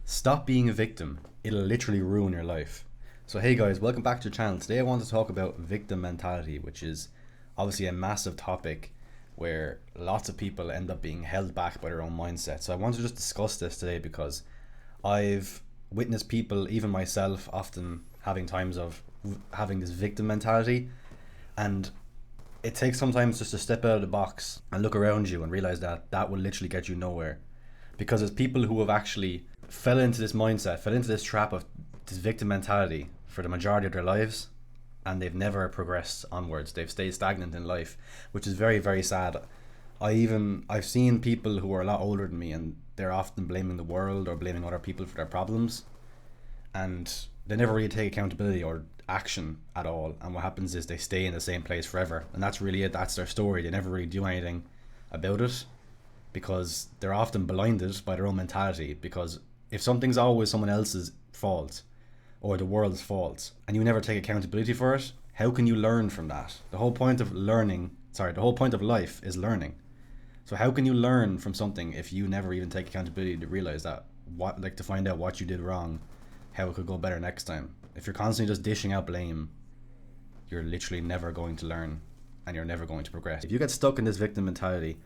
Stop being a victim. It'll literally ruin your life. So, hey guys, welcome back to the channel. Today I want to talk about victim mentality, which is obviously a massive topic where lots of people end up being held back by their own mindset. So, I want to just discuss this today because I've witnessed people, even myself, often having times of having this victim mentality, and it takes sometimes just to step out of the box and look around you and realize that that will literally get you nowhere, because there's people who have actually fell into this mindset, fell into this trap of this victim mentality for the majority of their lives, and they've never progressed onwards. They've stayed stagnant in life, which is very, very sad. I've seen people who are a lot older than me, and they're often blaming the world or blaming other people for their problems, and they never really take accountability or action at all. And what happens is they stay in the same place forever, and that's really it. That's their story. They never really do anything about it because they're often blinded by their own mentality. Because if something's always someone else's fault or the world's fault, and you never take accountability for it, how can you learn from that? The whole point of life is learning. So how can you learn from something if you never even take accountability to realize that, to find out what you did wrong, how it could go better next time? If you're constantly just dishing out blame, you're literally never going to learn, and you're never going to progress. If you get stuck in this victim mentality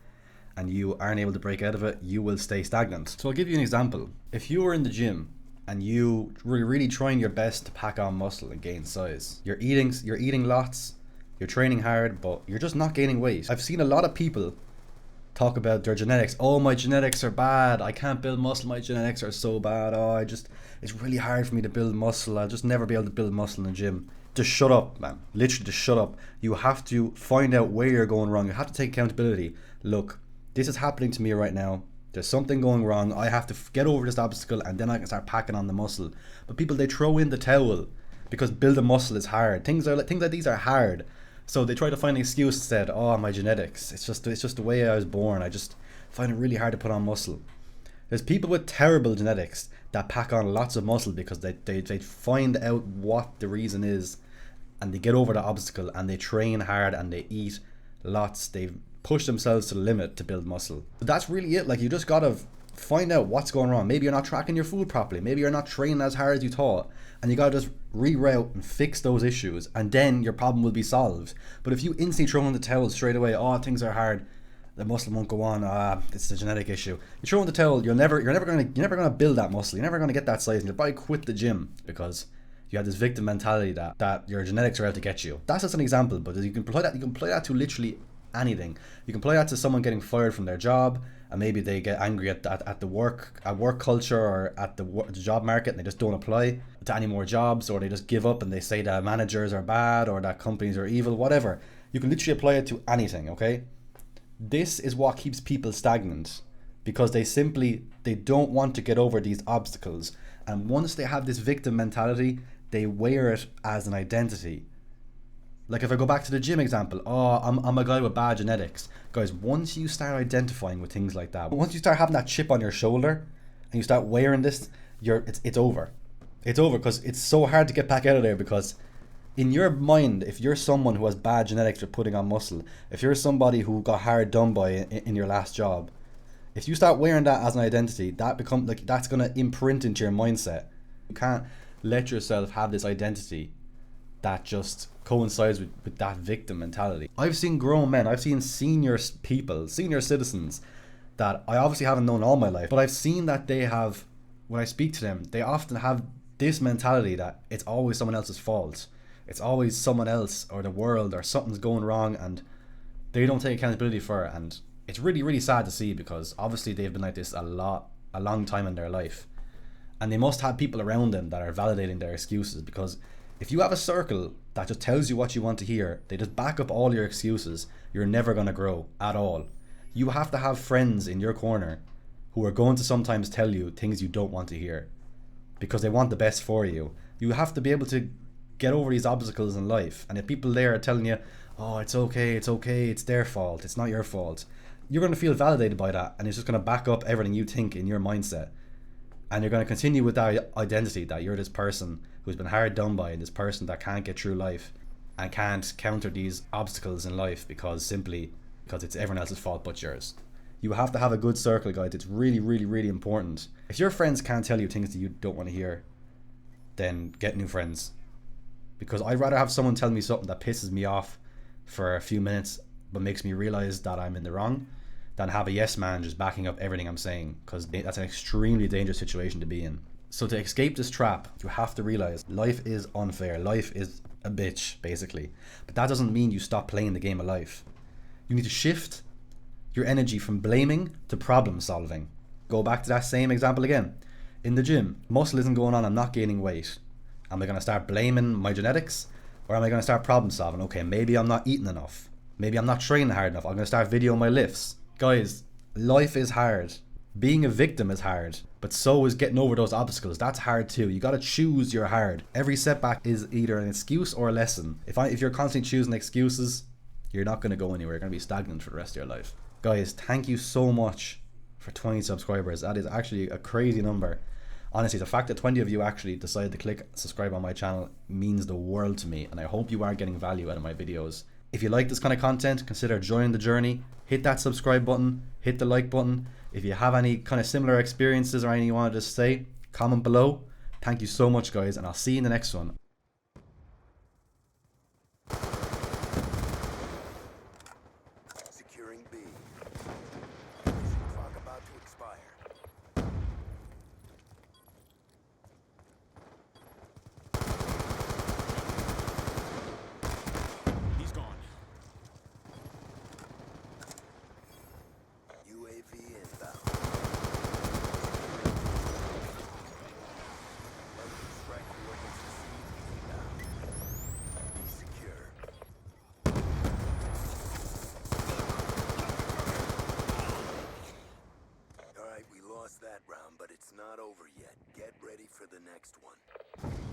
and you aren't able to break out of it, you will stay stagnant. So I'll give you an example. If you were in the gym and you were really trying your best to pack on muscle and gain size, you're eating lots, you're training hard, but you're just not gaining weight. I've seen a lot of people talk about their genetics. Oh, my genetics are bad, I can't build muscle, my genetics are so bad. It's really hard for me to build muscle, I'll just never be able to build muscle in the gym. Just shut up, man. Literally just shut up. You have to find out where you're going wrong. You have to take accountability. Look, this is happening to me right now. There's something going wrong. I have to get over this obstacle, and then I can start packing on the muscle. But people, they throw in the towel because building muscle is hard. Things like these are hard. So they try to find an excuse instead. Oh, my genetics. It's just the way I was born. I just find it really hard to put on muscle. There's people with terrible genetics that pack on lots of muscle because they find out what the reason is, and they get over the obstacle, and they train hard and they eat lots. They push themselves to the limit to build muscle. But that's really it. You just gotta find out what's going wrong. Maybe you're not tracking your food properly. Maybe you're not training as hard as you thought, and you gotta just reroute and fix those issues, and then your problem will be solved. But if you instantly throw in the towel straight away, oh, things are hard, the muscle won't go on, it's a genetic issue, you throw in the towel, you're never gonna build that muscle. You're never gonna get that size, and you'll probably quit the gym because you have this victim mentality that your genetics are out to get you. That's just an example, but you can apply that to literally anything. You can apply that to someone getting fired from their job, and maybe they get angry at the work culture or at the job market, and they just don't apply to any more jobs, or they just give up and they say that managers are bad or that companies are evil, whatever. You can literally apply it to anything, okay? This is what keeps people stagnant, because they don't want to get over these obstacles, and once they have this victim mentality, they wear it as an identity. Like if I go back to the gym example, oh, I'm a guy with bad genetics. Guys, once you start identifying with things like that, once you start having that chip on your shoulder and you start wearing this, it's over. It's over, because it's so hard to get back out of there. Because in your mind, if you're someone who has bad genetics for putting on muscle, if you're somebody who got hard done by in your last job, if you start wearing that as an identity, that's gonna imprint into your mindset. You can't let yourself have this identity that just coincides with that victim mentality. I've seen grown men, I've seen senior citizens that I obviously haven't known all my life, but I've seen that they have, when I speak to them, they often have this mentality that it's always someone else's fault. It's always someone else or the world, or something's going wrong, and they don't take accountability for it. And it's really, really sad to see, because obviously they've been like this a long time in their life, and they must have people around them that are validating their excuses. Because if you have a circle that just tells you what you want to hear, they just back up all your excuses, you're never going to grow at all. You have to have friends in your corner who are going to sometimes tell you things you don't want to hear, because they want the best for you. You have to be able to get over these obstacles in life. And if people there are telling you, oh, it's okay, it's their fault, it's not your fault, you're going to feel validated by that, and it's just going to back up everything you think in your mindset. And you're going to continue with that identity that you're this person who's been hard done by, and this person that can't get through life and can't counter these obstacles in life because it's everyone else's fault but yours. You have to have a good circle, guys. It's really, really, really important. If your friends can't tell you things that you don't want to hear, then get new friends. Because I'd rather have someone tell me something that pisses me off for a few minutes but makes me realize that I'm in the wrong than have a yes man just backing up everything I'm saying, because that's an extremely dangerous situation to be in. So to escape this trap, you have to realize life is unfair. Life is a bitch, basically. But that doesn't mean you stop playing the game of life. You need to shift your energy from blaming to problem solving. Go back to that same example again. In the gym, muscle isn't going on, I'm not gaining weight. Am I going to start blaming my genetics? Or am I going to start problem solving? Okay, maybe I'm not eating enough. Maybe I'm not training hard enough. I'm going to start videoing my lifts. Guys, life is hard. Being a victim is hard, but so is getting over those obstacles. That's hard too. You got to choose your hard. Every setback is either an excuse or a lesson. If you're constantly choosing excuses, you're not going to go anywhere. You're going to be stagnant for the rest of your life. Guys, thank you so much for 20 subscribers. That is actually a crazy number. Honestly, the fact that 20 of you actually decided to click subscribe on my channel means the world to me, and I hope you are getting value out of my videos. If you like this kind of content, consider joining the journey. Hit that subscribe button, hit the like button. If you have any kind of similar experiences or anything you want to just say, comment below. Thank you so much, guys, and I'll see you in the next one. Securing B. Clock about to expire. He's gone. UAV inbound. Strike coordinates received inbound. Be secure. Alright, we lost that round, but it's not over yet. Get ready for the next one.